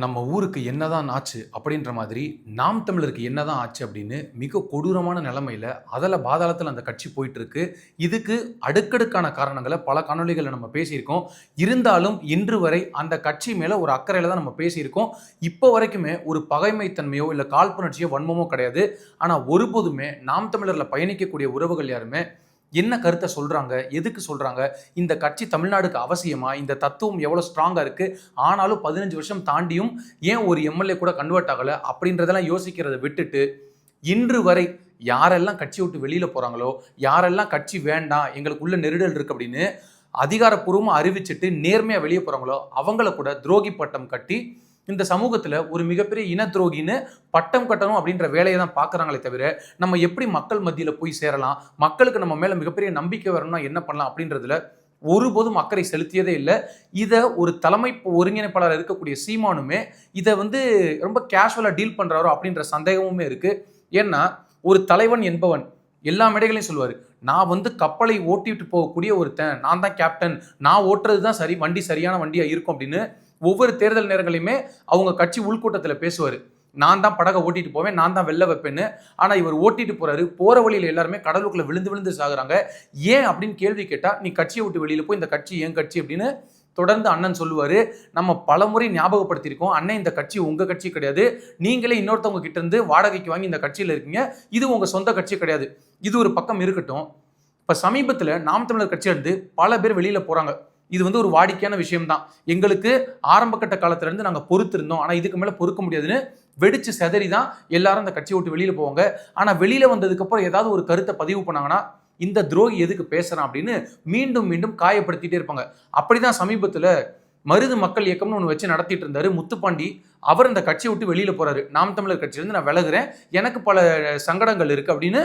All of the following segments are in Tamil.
நம்ம ஊருக்கு என்னதான் ஆச்சு அப்படின்ற மாதிரி நாம் தமிழருக்கு என்னதான் ஆச்சு அப்படின்னு மிக கொடூரமான நிலைமையில பாதாளத்தில் அந்த கட்சி போயிட்டு இருக்கு. இதுக்கு அடுக்கடுக்கான காரணங்களை பல காணொளிகளை நம்ம பேசியிருக்கோம். இருந்தாலும் இன்று வரை அந்த கட்சி மேல ஒரு அக்கறையில தான் நம்ம பேசியிருக்கோம். இப்போ வரைக்குமே ஒரு பகைமைத்தன்மையோ இல்லை காழ்ப்புணர்ச்சியோ வன்மமோ கிடையாது. ஆனால் ஒருபோதுமே நாம் தமிழர்ல பயணிக்கக்கூடிய உறவுகள் யாருமே என்ன கருத்தை சொல்றாங்க, எதுக்கு சொல்றாங்க, இந்த கட்சி தமிழ்நாடுக்கு அவசியமா, இந்த தத்துவம் எவ்வளவு ஸ்ட்ராங்கா இருக்கு, ஆனாலும் 15 வருஷம் தாண்டியும் ஏன் ஒரு எம்எல்ஏ கூட கன்வெர்ட் ஆகல அப்படின்றதெல்லாம் யோசிக்கிறத விட்டுட்டு இன்று வரை யாரெல்லாம் கட்சி விட்டு வெளியில போறாங்களோ, யாரெல்லாம் கட்சி வேண்டாம் எங்களுக்குள்ள நெருடல் இருக்கு அப்படின்னு அதிகாரப்பூர்வமா அறிவிச்சிட்டு நேர்மையா வெளியே போறாங்களோ அவங்கள கூட துரோகி பட்டம் கட்டி இந்த சமூகத்துல ஒரு மிகப்பெரிய இன துரோகின்னு பட்டம் கட்டணும் அப்படின்ற வேலையை தான் பார்க்குறாங்களே தவிர நம்ம எப்படி மக்கள் மத்தியில் போய் சேரலாம், மக்களுக்கு நம்ம மேல மிகப்பெரிய நம்பிக்கை வரணும்னா என்ன பண்ணலாம் அப்படின்றதுல ஒருபோதும் அக்கறை செலுத்தியதே இல்லை. இதை ஒரு தலைமை ஒருங்கிணைப்பாளர் இருக்கக்கூடிய சீமானுமே இதை ரொம்ப கேஷுவலா டீல் பண்றாரோ அப்படின்ற சந்தேகமுமே இருக்கு. ஏன்னா ஒரு தலைவன் என்பவன் எல்லா மேடைகளையும் சொல்லுவாரு, நான் கப்பலை ஓட்டிட்டு போகக்கூடிய ஒருத்தன், நான் தான் கேப்டன், நான் ஓட்டுறது தான் சரி, வண்டி சரியான வண்டியா இருக்கும் அப்படின்னு ஒவ்வொரு தேர்தல் நேரங்களையுமே அவங்க கட்சி உள்கூட்டத்தில் பேசுவார். நான் தான் படகை ஓட்டிட்டு போவேன், நான் தான் வெள்ள வைப்பேன்னு. ஆனால் இவர் ஓட்டிட்டு போறாரு, போற வழியில் எல்லாருமே கடலுக்குள்ள விழுந்து விழுந்து சாகுறாங்க. ஏன் அப்படின்னு கேள்வி கேட்டா, நீ கட்சியை விட்டு வெளியில போய் இந்த கட்சி ஏன் கட்சி அப்படின்னு தொடர்ந்து அண்ணன் சொல்லுவாரு. நம்ம பலமுறை ஞாபகப்படுத்தியிருக்கோம், அண்ணன் இந்த கட்சி உங்க கட்சி கிடையாது, நீங்களே இன்னொருத்தவங்க கிட்ட இருந்து வாடகைக்கு வாங்கி இந்த கட்சியில் இருக்கீங்க, இது உங்க சொந்த கட்சி கிடையாது. இது ஒரு பக்கம் இருக்கட்டும். இப்ப சமீபத்தில் நாம் தமிழர் கட்சியில இருந்து பல பேர் வெளியில போறாங்க. இது ஒரு வாடிக்கையான விஷயம் தான். எங்களுக்கு ஆரம்ப கட்ட காலத்துல இருந்து நாங்க பொறுத்திருந்தோம், ஆனா இதுக்கு மேல பொறுக்க முடியாதுன்னு வெடிச்சு செதறி தான் எல்லாரும் அந்த கட்சியை விட்டு வெளியில போவாங்க. ஆனா வெளியில வந்ததுக்கு அப்புறம் ஏதாவது ஒரு கருத்தை பதிவு பண்ணாங்கன்னா, இந்த துரோகி எதுக்கு பேசுறான் அப்படின்னு மீண்டும் மீண்டும் காயப்படுத்திட்டே இருப்பாங்க. அப்படிதான் சமீபத்துல மருது மக்கள் இயக்கம்னு ஒன்று வச்சு நடத்திட்டு இருந்தாரு முத்துப்பாண்டி. அவர் அந்த கட்சியை விட்டு வெளியில போறாரு. நாம் தமிழர் கட்சியிலிருந்து நான் விலகுறேன், எனக்கு பல சங்கடங்கள் இருக்கு அப்படின்னு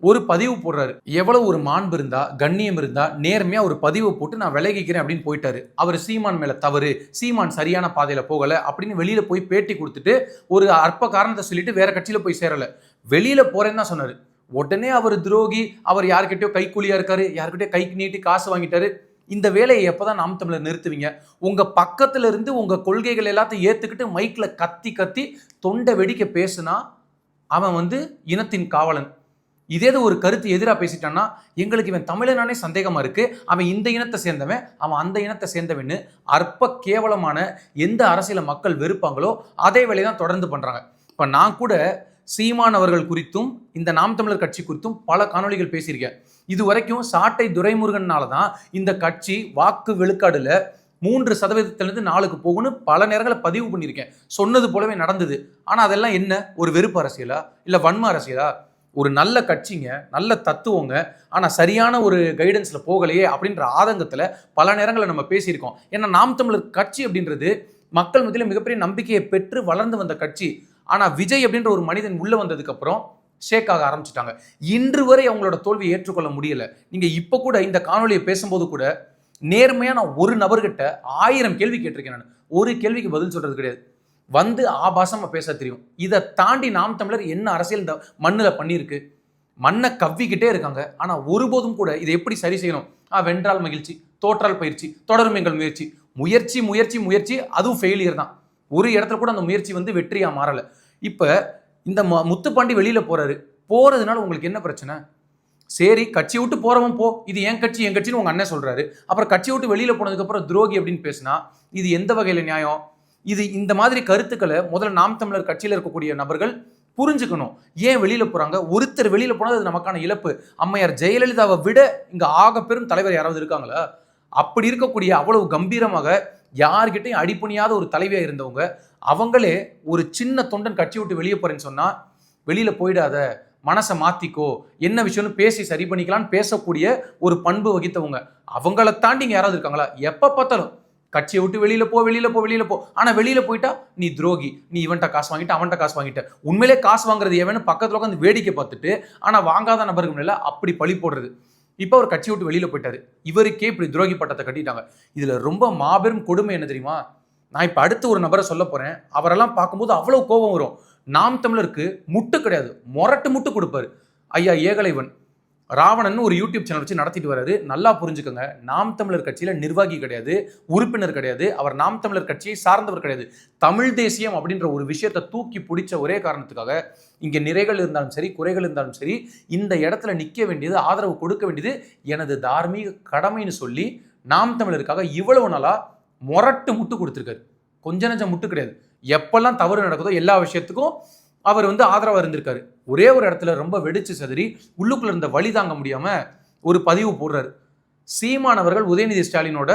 ஒரு பதிவு போடுறாரு. எவ்வளவு ஒரு மாண்பு இருந்தா, கண்ணியம் இருந்தா, நேர்மையா ஒரு பதிவு போட்டு நான் விலகிக்கிறேன் அப்படின்னு போயிட்டாரு. அவர் சீமான் மேல தவறு, சீமான் சரியான பாதையில போகல அப்படின்னு வெளியில போய் பேட்டி கொடுத்துட்டு ஒரு அற்ப காரணத்தை சொல்லிட்டு வேற கட்சியில போய் சேரல, வெளியில போறேன்னு தான் சொன்னாரு. உடனே அவர் துரோகி, அவர் யாருக்கிட்டயோ கைக்கூலியா இருக்காரு, யாருக்கிட்டயோ கைக்கு நீட்டி காசு வாங்கிட்டாரு. இந்த வேலையை எப்பதான் நாம் தமிழர் நிறுத்துவீங்க? உங்க பக்கத்துல இருந்து உங்க கொள்கைகள் எல்லாத்தையும் ஏத்துக்கிட்டு மைக்ல கத்தி கத்தி தொண்டை வெடிக்க பேசுனா அவன் இனத்தின் காவலன். இதே ஒரு கருத்து எதிராக பேசிட்டான்னா, எங்களுக்கு இவன் தமிழனானே சந்தேகமா இருக்கு, அவன் இந்த இனத்தை சேர்ந்தவன், அவன் அந்த இனத்தை சேர்ந்தவன்னு அற்ப கேவலமான எந்த அரசியல மக்கள் வெறுப்பாங்களோ அதே வேலையை தான் தொடர்ந்து பண்றாங்க. இப்ப நான் கூட சீமான் அவர்கள் குறித்தும் இந்த நாம் தமிழர் கட்சி குறித்தும் பல காணொலிகள் பேசியிருக்கேன். இது வரைக்கும் சாட்டை துரைமுருகனால தான் இந்த கட்சி வாக்கு விழுக்காடுல 3% 4க்கு போகும்னு பல நேரங்களை பதிவு பண்ணியிருக்கேன். சொன்னது போலவே நடந்தது. ஆனா அதெல்லாம் என்ன, ஒரு வெறுப்பு அரசியலா இல்ல வன்ம அரசியலா? ஒரு நல்ல கட்சிங்க, நல்ல தத்துவங்க, ஆனா சரியான ஒரு கைடன்ஸ்ல போகலையே அப்படின்ற ஆதங்கத்துல பல நேரங்களை நம்ம பேசியிருக்கோம். ஏன்னா நாம் தமிழர் கட்சி அப்படின்றது மக்கள் மத்தியில மிகப்பெரிய நம்பிக்கையை பெற்று வளர்ந்து வந்த கட்சி. ஆனா விஜய் அப்படின்ற ஒரு மனிதன் உள்ள வந்ததுக்கு அப்புறம் ஷேக் ஆக ஆரம்பிச்சுட்டாங்க. இன்று வரை அவங்களோட தோல்வியை ஏற்றுக்கொள்ள முடியல. நீங்க இப்ப கூட இந்த காணொலியை பேசும்போது கூட நேர்மையா நான் ஒரு நபர்கிட்ட 1000 கேள்வி கேட்டிருக்கேன். நான் ஒரு கேள்விக்கு பதில் சொல்றது கிடையாது. ஆபாசமா பேச தெரியும். இதை தாண்டி நாம் தமிழர் என்ன அரசியல் இந்த மண்ணில் பண்ணியிருக்கு? மண்ணை கவ்விக்கிட்டே இருக்காங்க. ஆனா ஒருபோதும் கூட இதை எப்படி சரி செய்யணும், வென்றால் மகிழ்ச்சி, தோற்றால் பயிற்சி, தொடரும் எங்கள் முயற்சி, முயற்சி முயற்சி முயற்சி, அதுவும் ஃபெயிலியர் தான். ஒரு இடத்துல கூட அந்த முயற்சி வெற்றியா மாறல. இப்ப இந்த முத்துப்பாண்டி வெளியில போறாரு, போறதுனால உங்களுக்கு என்ன பிரச்சனை? சரி, கட்சி விட்டு போறவன் போ, இது என் கட்சி என் கட்சின்னு உங்க அண்ணன் சொல்றாரு. அப்புறம் கட்சி விட்டு வெளியில போனதுக்கு அப்புறம் துரோகி அப்படின்னு பேசினா இது எந்த வகையில நியாயம்? இது இந்த மாதிரி கருத்துக்களை முதல்ல நாம் தமிழர் கட்சியில் இருக்கக்கூடிய நபர்கள் புரிஞ்சுக்கணும். ஏன் வெளியில போறாங்க? ஒருத்தர் வெளியில போனது அது நமக்கான இழப்பு. அம்மையார் ஜெயலலிதாவை விட இங்க ஆக பெரும் தலைவர் யாராவது இருக்காங்களா? அப்படி இருக்கக்கூடிய அவ்வளவு கம்பீரமாக யார்கிட்டையும் அடிப்பணியாத ஒரு தலைவியா இருந்தவங்க, அவங்களே ஒரு சின்ன தொண்டன் கட்சி விட்டு வெளியே போறேன்னு சொன்னா வெளியில போயிடாத, மனசை மாத்திக்கோ, என்ன விஷயம்னு பேசி சரி பண்ணிக்கலான்னு பேசக்கூடிய ஒரு பண்பு வகித்தவங்க. அவங்கள தாண்டி இங்க யாராவது இருக்காங்களா? எப்ப பார்த்தாலும் கட்சியை விட்டு வெளியில போ வெளியில போ வெளியில போ, ஆனா வெளியில போயிட்டா நீ துரோகி, நீ இவன்ட்ட காசு வாங்கிட்ட அவன்கிட்ட காசு வாங்கிட்ட. உண்மையிலே காசு வாங்குறது எவனு பக்கத்துல உட்காந்து வேடிக்கை பார்த்துட்டு, ஆனா வாங்காத நபருக்கு மேல அப்படி பழி போடுறது. இப்ப அவர் கட்சி விட்டு வெளியில போயிட்டாரு, இவருக்கே இப்படி துரோகி பட்டத்தை கட்டிட்டாங்க. இதுல ரொம்ப மாபெரும் கொடுமை என்ன தெரியுமா? நான் இப்ப அடுத்து ஒரு நபரை சொல்ல போறேன். அவரெல்லாம் பார்க்கும்போது அவ்வளவு கோபம் வரும். நாம் தமிழருக்கு முட்டு கிடையாது, முரட்டு முட்டு கொடுப்பாரு. ஐயா ஏகலைவன் ராவணன் ஒரு யூடியூப் சேனல் வச்சு நடத்திட்டு வர்றாரு. நல்லா புரிஞ்சுக்கோங்க, நாம் தமிழர் கட்சியில நிர்வாகி கிடையாது, உறுப்பினர் கிடையாது, அவர் நாம் தமிழர் கட்சியை சார்ந்தவர் கிடையாது. தமிழ் தேசியம் அப்படின்ற ஒரு விஷயத்தை தூக்கி பிடிச்ச ஒரே காரணத்துக்காக இங்க நிறைகள் இருந்தாலும் சரி, குறைகள் இருந்தாலும் சரி, இந்த இடத்துல நிற்க வேண்டியது, ஆதரவு கொடுக்க வேண்டியது எனது தார்மீக கடமைன்னு சொல்லி நாம் தமிழருக்காக இவ்வளவு நாளா முரட்டு முட்டு கொடுத்துருக்காரு. கொஞ்ச நஞ்சம் முட்டு கிடையாது. எப்பெல்லாம் தவறு நடக்குதோ எல்லா விஷயத்துக்கும் அவர் ஆதரவா இருந்திருக்காரு. ஒரே ஒரு இடத்துல ரொம்ப வெடிச்சு சதுரி உள்ளுக்குள்ள இருந்த வழி தாங்க முடியாம ஒரு பதிவு போடுறாரு. சீமானவர்கள் உதயநிதி ஸ்டாலினோட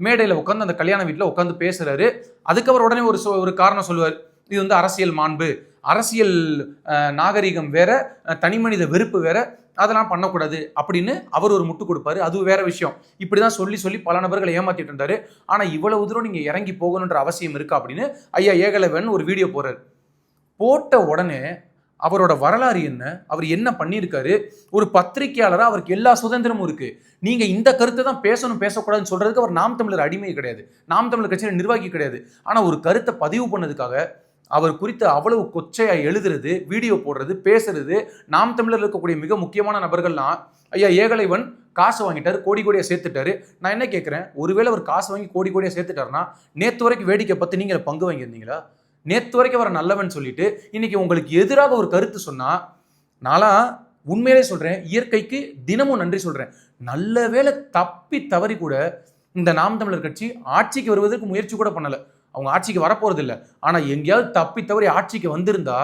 மேடையில் உட்காந்து அந்த கல்யாண வீட்டில் உட்காந்து பேசுறாரு. அதுக்கு அவர் உடனே ஒரு காரணம் சொல்லுவார். இது அரசியல் மாண்பு, அரசியல் நாகரிகம் வேற, தனிமனித வெறுப்பு வேற, அதெல்லாம் பண்ணக்கூடாது அப்படின்னு அவர் ஒரு முட்டு கொடுப்பாரு. அது வேற விஷயம். இப்படிதான் சொல்லி சொல்லி பல நபர்களை ஏமாத்திட்டு இருந்தாரு. ஆனா இவ்வளவு தூரம் நீங்க இறங்கி போகணுன்ற அவசியம் இருக்கா அப்படின்னு ஐயா ஏகலைவன் ஒரு வீடியோ போடுறாரு. போட்ட உடனே அவரோட வரலாறு என்ன, அவர் என்ன பண்ணியிருக்காரு, ஒரு பத்திரிகையாளராக அவருக்கு எல்லா சுதந்திரமும் இருக்கு. நீங்க இந்த கருத்தை தான் பேசணும் பேசக்கூடாதுன்னு சொல்றதுக்கு அவர் நாம் தமிழர் அடிமை கிடையாது, நாம் தமிழர் கட்சியில நிர்வாகி கிடையாது. ஆனா ஒரு கருத்தை பதிவு பண்ணதுக்காக அவர் குறித்து அவ்வளவு கொச்சையா எழுதுறது, வீடியோ போடுறது, பேசுறது. நாம் தமிழர் இருக்கக்கூடிய மிக முக்கியமான நபர்கள்லாம் ஐயா ஏகலைவன் காசு வாங்கிட்டாரு, கோடி கோடியா சேர்த்துட்டாரு. நான் என்ன கேட்கிறேன், ஒருவேளை அவர் காசு வாங்கி கோடி கோடியா சேர்த்துட்டாருன்னா நேற்று வரைக்கும் வேடிக்கை பார்த்து நீங்க பங்கு வாங்கியிருந்தீங்களா? நேற்று வரைக்கும் வர நல்லவன் சொல்லிட்டு இன்னைக்கு உங்களுக்கு எதிராக ஒரு கருத்து சொன்னா, நான்லாம் உண்மையிலே சொல்றேன், இயற்கைக்கு தினமும் நன்றி சொல்றேன். நல்ல வேலை தப்பி தவறி கூட இந்த நாம் தமிழர் கட்சி ஆட்சிக்கு வருவதற்கு முயற்சி கூட பண்ணல. அவங்க ஆட்சிக்கு வரப்போறது இல்லை. ஆனா எங்கேயாவது தப்பி தவறி ஆட்சிக்கு வந்திருந்தா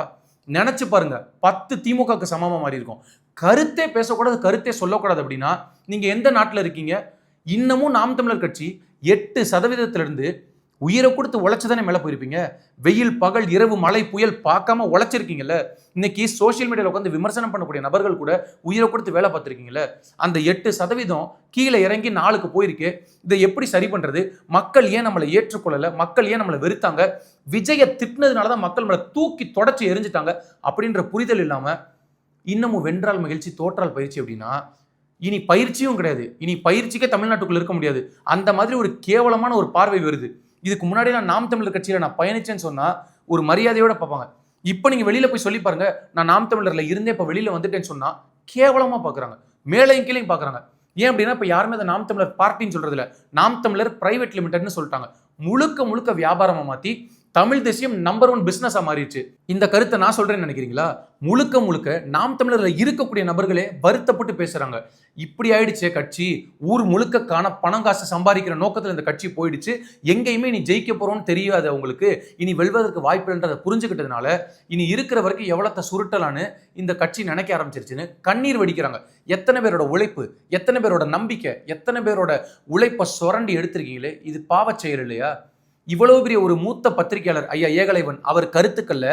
நினைச்சு பாருங்க, 10 திமுகக்கு சமமா மாறி இருக்கும். கருத்தே பேசக்கூடாது, கருத்தே சொல்லக்கூடாது அப்படின்னா நீங்க எந்த நாட்டில் இருக்கீங்க? இன்னமும் நாம் தமிழர் கட்சி 8% உயிரை கொடுத்து உழைச்சுதானே மேலே போயிருப்பீங்க. வெயில் பகல் இரவு மழை புயல் பார்க்காம உழைச்சிருக்கீங்கல்ல. இன்னைக்கு சோசியல் மீடியாவில் உட்காந்து விமர்சனம் பண்ணக்கூடிய நபர்கள் கூட உயிரை கொடுத்து வேலை பார்த்துருக்கீங்கல்ல. அந்த 8% கீழே இறங்கி 4க்கு போயிருக்கு. இதை எப்படி சரி பண்றது? மக்கள் ஏன் நம்மளை ஏற்றுக்கொள்ளலை, மக்கள் ஏன் நம்மளை வெறுத்தாங்க, விஜயை திட்டினதுனால தான் மக்கள் நம்மளை தூக்கி தொடச்சி எரிஞ்சிட்டாங்க அப்படின்ற புரிதல் இல்லாம இன்னமும் வென்றால் மகிழ்ச்சி தோற்றால் பயிற்சி அப்படின்னா இனி பயிற்சியும் கிடையாது. இனி பயிற்சிக்கே தமிழ்நாட்டுக்குள்ள இருக்க முடியாது. அந்த மாதிரி ஒரு கேவலமான ஒரு பார்வை வருது. இதுக்கு முன்னாடி நான் நாம் தமிழர் கட்சியில நான் பயணிச்சேன்னு சொன்னா ஒரு மரியாதையோட பார்ப்பாங்க. இப்ப நீங்க வெளியில போய் சொல்லி பாருங்க, நான் நாம் தமிழர்ல இருந்தே இப்ப வெளியில வந்துட்டேன்னு சொன்னா கேவலமா பாக்குறாங்க, மேலையும் கீழையும் பாக்குறாங்க. ஏன் அப்படின்னா இப்ப யாருமே அதை நாம் தமிழர் பார்ட்டின்னு சொல்றது இல்ல, நாம் தமிழர் பிரைவேட் லிமிடெட்னு சொல்லிட்டாங்க. முழுக்க முழுக்க வியாபாரமா மாத்தி தமிழ் தேசியம் நம்பர் 1 பிசினஸா மாறிடுச்சு. இந்த கருத்தை நான் சொல்றேன்னு நினைக்கிறீங்களா? முழுக்க முழுக்க நாம் தமிழர்ல இருக்கக்கூடிய நபர்களே வருத்தப்பட்டு பேசுறாங்க. இப்படி ஆயிடுச்சே கட்சி, ஊர் முழுக்க பணம் காசு சம்பாதிக்கிற நோக்கத்தில் இந்த கட்சி போயிடுச்சு, எங்கேயுமே இனி ஜெயிக்க போறோம்னு தெரியாது அவங்களுக்கு, இனி வெல்வதற்கு வாய்ப்பு இல்லைன்றதை புரிஞ்சுக்கிட்டதுனால இனி இருக்கிற வரைக்கும் எவ்வளத்த சுருட்டலான்னு இந்த கட்சி நினைக்க ஆரம்பிச்சிருச்சுன்னு கண்ணீர் வடிக்கிறாங்க. எத்தனை பேரோட உழைப்பு, எத்தனை பேரோட நம்பிக்கை, எத்தனை பேரோட உழைப்பை சுரண்டி எடுத்திருக்கீங்களே, இது பாவச் செயல் இல்லையா? இவ்வளவு பெரிய ஒரு மூத்த பத்திரிகையாளர் ஐயா ஏகலைவன், அவர் கருத்துக்கள்ல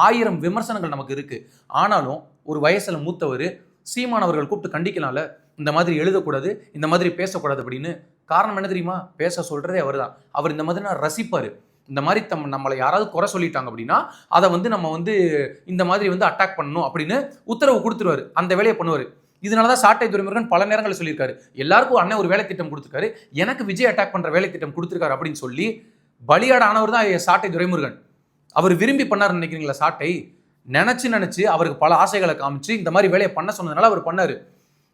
1000 விமர்சனங்கள் நமக்கு இருக்கு. ஆனாலும் ஒரு வயசுல மூத்தவர் சீமானவர்கள் கூப்பிட்டு கண்டிக்கலாம்ல, இந்த மாதிரி எழுதக்கூடாது, இந்த மாதிரி பேசக்கூடாது அப்படின்னு. காரணம் என்ன தெரியுமா? பேச சொல்றதே அவர் தான். அவர் இந்த மாதிரி ரசிப்பாரு. இந்த மாதிரி நம்மளை யாராவது குறை சொல்லிட்டாங்க அப்படின்னா அதை நம்ம இந்த மாதிரி அட்டாக் பண்ணணும் அப்படின்னு உத்தரவு கொடுத்துருவாரு, அந்த வேலையை பண்ணுவாரு. இதனாலதான் சாட்டை துரைமுருகன் பல நேரங்களில் சொல்லியிருக்காரு, எல்லாருக்கும் அண்ணன் ஒரு வேலை திட்டம் கொடுத்துருக்காரு, எனக்கு விஜய் அட்டாக் பண்ற வேலை திட்டம் கொடுத்துருக்காரு அப்படின்னு சொல்லி பலியாட ஆனவர் தான் சாட்டை துரைமுருகன். அவர் விரும்பி பண்ணாருன்னு நினைக்கிறீங்களா? சாட்டை நினைச்சு அவருக்கு பல ஆசைகளை காமிச்சு இந்த மாதிரி வேலையை பண்ண சொன்னதுனால அவர் பண்ணாரு.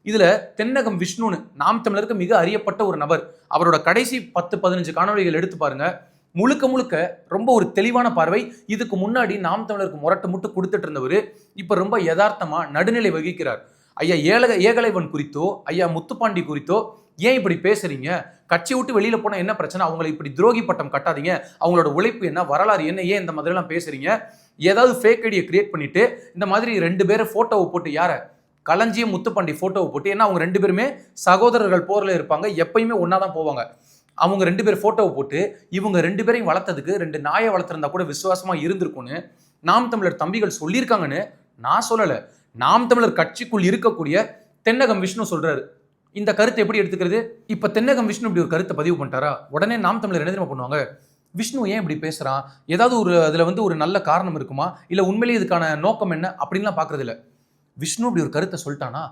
இதுல தென்னகம் விஷ்ணுன்னு நாம் தமிழருக்கு மிக அறியப்பட்ட ஒரு நபர், அவரோட கடைசி 10-15 காணொலிகள் எடுத்து பாருங்க. முழுக்க முழுக்க ரொம்ப ஒரு தெளிவான பார்வை. இதுக்கு முன்னாடி நாம் தமிழருக்கு முரட்டு முட்டு கொடுத்துட்டு இருந்தவர் இப்ப ரொம்ப யதார்த்தமா நடுநிலை வகிக்கிறார். ஐயா ஏகலைவன் குறித்தோ ஐயா முத்துப்பாண்டி குறித்தோ ஏன் இப்படி பேசுறீங்க? கட்சி விட்டு வெளியில போனா என்ன பிரச்சனை? அவங்களை இப்படி துரோகி பட்டம் கட்டாதீங்க, அவங்களோட உழைப்பு என்ன, வரலாறு என்ன, ஏன் இந்த மாதிரி எல்லாம் பேசுறீங்க? ஏதாவது ஃபேக் ஐடியை கிரியேட் பண்ணிட்டு இந்த மாதிரி 2 பேரை போட்டோவை போட்டு, யார களஞ்சியம் முத்துப்பாண்டி போட்டோவை போட்டு, ஏன்னா அவங்க 2 பேருமே சகோதரர்கள் போர்ல இருப்பாங்க, எப்பயுமே ஒன்னாதான் போவாங்க. அவங்க 2 பேர் போட்டோவை போட்டு இவங்க 2 பேரையும் வளர்த்ததுக்கு 2 நாயை வளர்த்திருந்தா கூட விசுவாசமா இருந்திருக்கும்னு நாம் தமிழர் தம்பிகள் சொல்லியிருக்காங்கன்னு நான் சொல்லல, நாம் தமிழர் கட்சிக்குள் இருக்கக்கூடிய தென்னகம் விஷ்ணு சொல்றாரு. இந்த கருத்தை எப்படி எடுத்துக்கிறது? இப்ப தென்னகம் விஷ்ணு இப்படி ஒரு கருத்தை பதிவு பண்ணிட்டாரா, உடனே நாம் தமிழர் என்ன தெரியுமா பண்ணுவாங்க? விஷ்ணு ஏன் இப்படி பேசுறான், ஏதாவது அதுல ஒரு நல்ல காரணம் இருக்குமா, இல்ல உண்மையிலேயே இதுக்கான நோக்கம் என்ன அப்படின்லாம் பாக்குறது இல்ல. விஷ்ணு இப்படி ஒரு கருத்தை சொல்லிட்டானா,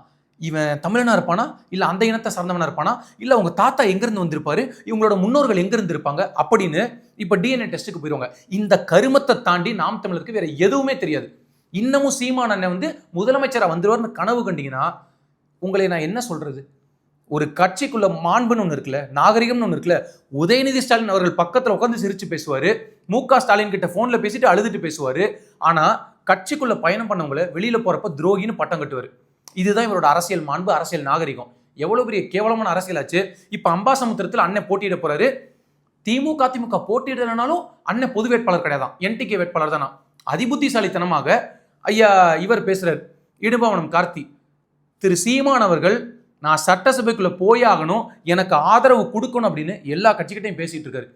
இவன் தமிழனா இருப்பானா, இல்ல அந்த இனத்தை சார்ந்தவனா இருப்பானா, இல்ல அவங்க தாத்தா எங்க இருந்து வந்திருப்பாரு, இவங்களோட முன்னோர்கள் எங்க இருந்து இருப்பாங்க அப்படின்னு இப்ப டிஎன்ஏ டெஸ்ட்டுக்கு போயிருவாங்க. இந்த கருமத்தை தாண்டி நாம் தமிழருக்கு வேற எதுவுமே தெரியாது. இன்னமும் சீமான் அண்ணன் முதலமைச்சரா வந்துருவார்னு கனவு கண்டீங்கன்னா உங்களை நான் என்ன சொல்றது? ஒரு கட்சிக்குள்ள மாண்புன்னு ஒன்று இருக்குல்ல, நாகரிகம்னு ஒன்று இருக்குல்ல. உதயநிதி ஸ்டாலின் அவர்கள் பக்கத்தில் உட்காந்து சிரிச்சு பேசுவாரு, மு.க. ஸ்டாலின் கிட்ட போன்ல பேசிட்டு அழுதுட்டு பேசுவாரு. ஆனா கட்சிக்குள்ள பயணம் பண்ணவங்களை வெளியில போறப்ப துரோகின்னு பட்டம் கட்டுவாரு. இதுதான் இவரோட அரசியல் மாண்பு, அரசியல் நாகரிகம். எவ்வளவு பெரிய கேவலமான அரசியலாச்சு. இப்ப அம்பாசமுத்திரத்தில் அண்ணன் போட்டியிட போறாரு. திமுக அதிமுக போட்டியிடலனாலும் அண்ணன் பொது வேட்பாளர் கிடையாதான், என்டிகே வேட்பாளர் தானா. அதிபுத்திசாலித்தனமாக ஐயா இவர் பேசுறாரு, இடுபவனம் கார்த்தி. திரு சீமான் அவர்கள் நான் சட்டசபைக்குள்ள போயாகணும், எனக்கு ஆதரவு கொடுக்கணும் அப்படின்னு எல்லா கட்சிக்கிட்டையும் பேசிட்டு இருக்காரு.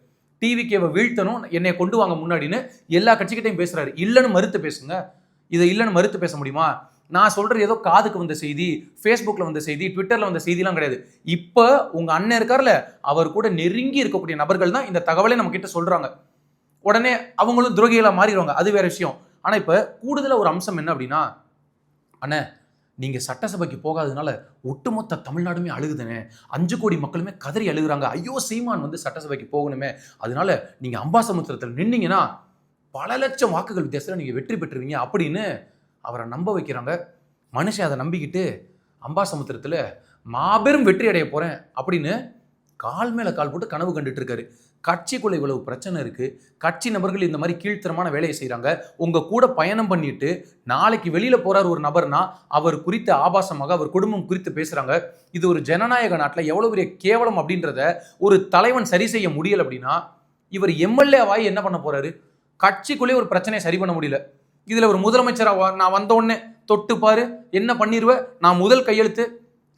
டிவிகேவை வீழ்த்தணும், என்னை கொண்டு வாங்க முன்னாடின்னு எல்லா கட்சிக்கிட்டையும் பேசுறாரு. இல்லைன்னு மறுத்து பேசுங்க. இதை இல்லைன்னு மறுத்து பேச முடியுமா? நான் சொல்றது ஏதோ காதுக்கு வந்த செய்தி, ஃபேஸ்புக்ல வந்த செய்தி, ட்விட்டர்ல வந்த செய்திலாம் கிடையாது. இப்ப உங்க அண்ணன் இருக்கார்ல, அவர் கூட நெருங்கி இருக்கக்கூடிய நபர்கள் தான் இந்த தகவலை நம்ம கிட்ட சொல்றாங்க. உடனே அவங்களும் துரோகிகளா மாறிடுவாங்க, அது வேற விஷயம். ஆனா இப்ப கூடுதலா ஒரு அம்சம் என்ன அப்படின்னா, அண்ணே நீங்க சட்டசபைக்கு போகாததுனால ஒட்டுமொத்த தமிழ்நாடுமே அழுகுதுனே, 5 கோடி மக்களுமே கதறி அழுகுறாங்க. ஐயோ சீமான் வந்து சட்டசபைக்கு போகணுமே, அதனால நீங்க அம்பாசமுத்திரத்தில் நின்னீங்கன்னா பல லட்சம் வாக்குகள் வித்தியாசத்தில் நீங்க வெற்றி பெற்றுவீங்க அப்படின்னு அவரை நம்ப வைக்கிறாங்க. மனுஷன் அதை நம்பிக்கிட்டு அம்பாசமுத்திரத்தில் மாபெரும் வெற்றி அடைய போறேன் அப்படின்னு கால் மேல கால் போட்டு கனவு கண்டுட்டு இருக்காரு. கட்சிக்குள்ள இவ்வளவு பிரச்சனை இருக்கு, கட்சி நபர்கள் இந்த மாதிரி கீழ்த்தரமான வேலையை செய்யறாங்க. உங்க கூட பயணம் பண்ணிட்டு நாளைக்கு வெளியில போறாரு ஒரு நபர்னா அவர் குறித்த ஆபாசமாக அவர் குடும்பம் குறித்து பேசுறாங்க. இது ஒரு ஜனநாயக நாட்டில் எவ்வளவு பெரிய கேவலம் அப்படின்றத ஒரு தலைவன் சரி செய்ய முடியல அப்படின்னா இவர் எம்எல்ஏவாய் என்ன பண்ண போறாரு? கட்சிக்குள்ளே ஒரு பிரச்சனையை சரி பண்ண முடியல. இதுல ஒரு முதலமைச்சரா நான் வந்த உடனே தொட்டு பாரு என்ன பண்ணிடுவேன், நான் முதல் கையெழுத்து,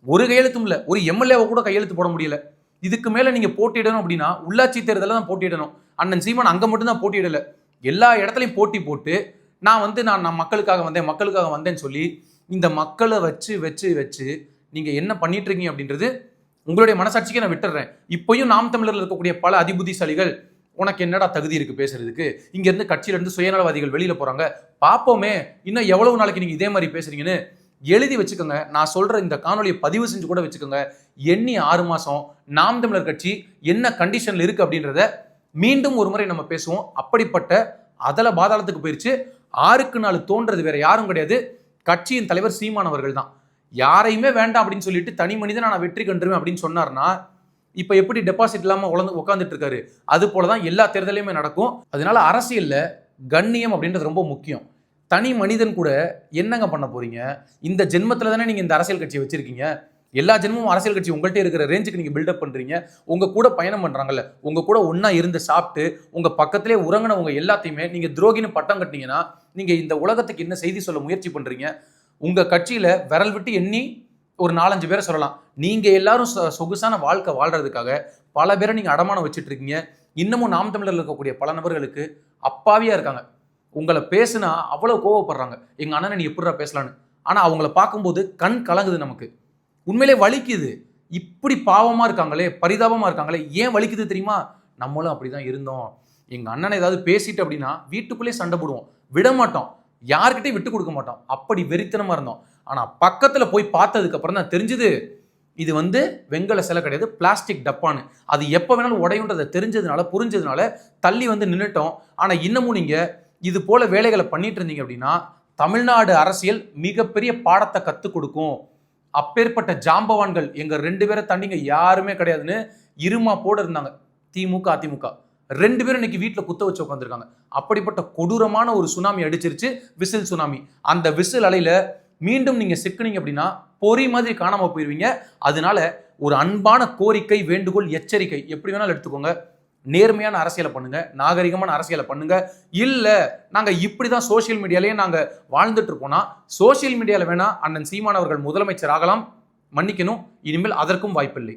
ஒரு கையெழுத்தும் இல்ல, ஒரு எம்எல்ஏவை கூட கையெழுத்து போட முடியல. இதுக்கு மேல நீங்க போட்டியிடணும் அப்படின்னா உள்ளாட்சி தேர்தலில் தான் போட்டியிடணும். அண்ணன் சீமான் அங்க மட்டும் தான் போட்டியிடல, எல்லா இடத்துலையும் போட்டி போட்டு நான் மக்களுக்காக வந்தேன்னு சொல்லி இந்த மக்களை வச்சு வச்சு வச்சு நீங்க என்ன பண்ணிட்டு இருக்கீங்க அப்படின்றது உங்களுடைய மனசாட்சிக்கு நான் விட்டுறேன். இப்பயும் நாம் தமிழர்ல இருக்கக்கூடிய பல அதிபுத்திசாலிகள் உனக்கு என்னடா தகுதி இருக்கு பேசுறதுக்கு, இங்க இருந்து கட்சியில இருந்து சுயநலவாதிகள் வெளியில போறாங்க, பாப்போமே இன்னும் எவ்வளவு நாளைக்கு நீங்க இதே மாதிரி பேசுறீங்கன்னு எழுதி வச்சுக்கோங்க. நான் சொல்ற இந்த காணொலியை பதிவு செஞ்சு கூட வச்சுக்கோங்க. எண்ணி 6 மாசம் நாம் தமிழர் கட்சி என்ன கண்டிஷன்ல இருக்கு அப்படின்றத மீண்டும் ஒரு முறை நம்ம பேசுவோம். அப்படிப்பட்ட அதல பாதாளத்துக்கு போயிருச்சு. 6க்கு 4 தோன்றது வேற யாரும் கிடையாது, கட்சியின் தலைவர் சீமான் அவர்கள் தான். யாரையுமே வேண்டாம் அப்படின்னு சொல்லிட்டு தனி மனிதன் நான் வெற்றி கண்டுருவேன் அப்படின்னு சொன்னார்னா இப்ப எப்படி டெபாசிட் இல்லாம உட்காந்துட்டு இருக்காரு, அது போலதான் எல்லா தேர்தலையுமே நடக்கும். அதனால அரசியல்ல கண்ணியம் அப்படின்றது ரொம்ப முக்கியம். தனி மனிதன் கூட என்னங்க பண்ண போறீங்க? இந்த ஜென்மத்துல தானே நீங்க இந்த அரசியல் கட்சியை வச்சிருக்கீங்க. எல்லா ஜென்மமும் அரசியல் கட்சி உங்கள்கிட்ட இருக்கிற ரேஞ்சுக்கு நீங்க பில்டப் பண்றீங்க. உங்க கூட பயணம் பண்றாங்கல்ல, உங்க கூட ஒன்னா இருந்து சாப்பிட்டு உங்க பக்கத்திலே உறங்கினவங்க எல்லாத்தையுமே நீங்க துரோகின்னு பட்டம் கட்டினீங்கன்னா நீங்க இந்த உலகத்துக்கு என்ன செய்தி சொல்ல முயற்சி பண்றீங்க? உங்க கட்சியில விரல் விட்டு எண்ணி ஒரு 4-5 பேரை சொல்லலாம். நீங்க எல்லாரும் சொகுசான வாழ்க்கை வாழ்றதுக்காக பல பேரை நீங்க அடமானம் வச்சுட்டு இருக்கீங்க. இன்னமும் நாம் தமிழர்ல இருக்கக்கூடிய பல நபர்களுக்கு அப்பாவியா இருக்காங்க. உங்களை பேசுனா அவ்வளவு கோவப்படுறாங்க, எங்க அண்ணனை நீ எப்படிடா பேசலான்னு. ஆனா அவங்கள பார்க்கும்போது கண் கலங்குது, நமக்கு உண்மையிலே வலிக்குது. இப்படி பாவமா இருக்காங்களே, பரிதாபமா இருக்காங்களே. ஏன் வலிக்குது தெரியுமா? நம்மளும் அப்படிதான் இருந்தோம். எங்க அண்ணனை ஏதாவது பேசிட்டு அப்படின்னா வீட்டுக்குள்ளே சண்டை போடுவோம், விட மாட்டோம், யார்கிட்டையும் விட்டு கொடுக்க மாட்டோம். அப்படி வெறித்தனமா இருந்தோம். ஆனா பக்கத்துல போய் பார்த்ததுக்கு அப்புறம் தான் தெரிஞ்சது இது வந்து வெங்கல சிலை கிடையாது, பிளாஸ்டிக் டப்பான்னு. அது எப்ப வேணாலும் உடையுன்றதை தெரிஞ்சதுனால புரிஞ்சதுனால தள்ளி வந்து நின்னுட்டோம். ஆனா இன்னமும் நீங்க இது போல வேலைகளை பண்ணிட்டு இருந்தீங்க அப்படின்னா தமிழ்நாடு அரசியல் மிகப்பெரிய பாடத்தை கத்துக் கொடுக்கும். அப்பேற்பட்ட ஜாம்பவான்கள் எங்க 2 பேரை தாண்டிங்க யாருமே கிடையாதுன்னு இருமா போட இருந்தாங்க திமுக அதிமுக. 2 பேரும் இன்னைக்கு வீட்டில் குத்த வச்சு உட்காந்துருக்காங்க. அப்படிப்பட்ட கொடூரமான ஒரு சுனாமி அடிச்சிருச்சு, விசில் சுனாமி. அந்த விசில் அலையில மீண்டும் நீங்க சிக்கினீங்க அப்படின்னா பொறி மாதிரி காணாம போயிருவீங்க. அதனால ஒரு அன்பான கோரிக்கை, வேண்டுகோள், எச்சரிக்கை எப்படி வேணாலும் எடுத்துக்கோங்க. நேர்மையான அரசியலை பண்ணுங்க, நாகரிகமான அரசியலை பண்ணுங்க. இல்ல நாங்க இப்படிதான் சோசியல் மீடியாலேயே நாங்க வாழ்ந்துட்டு இருப்போம்னா சோசியல் மீடியால வேணா அண்ணன் சீமான் அவர்கள் முதலமைச்சர் ஆகலாம், மன்னிக்கணும், இனிமேல் அதற்கும் வாய்ப்பில்லை.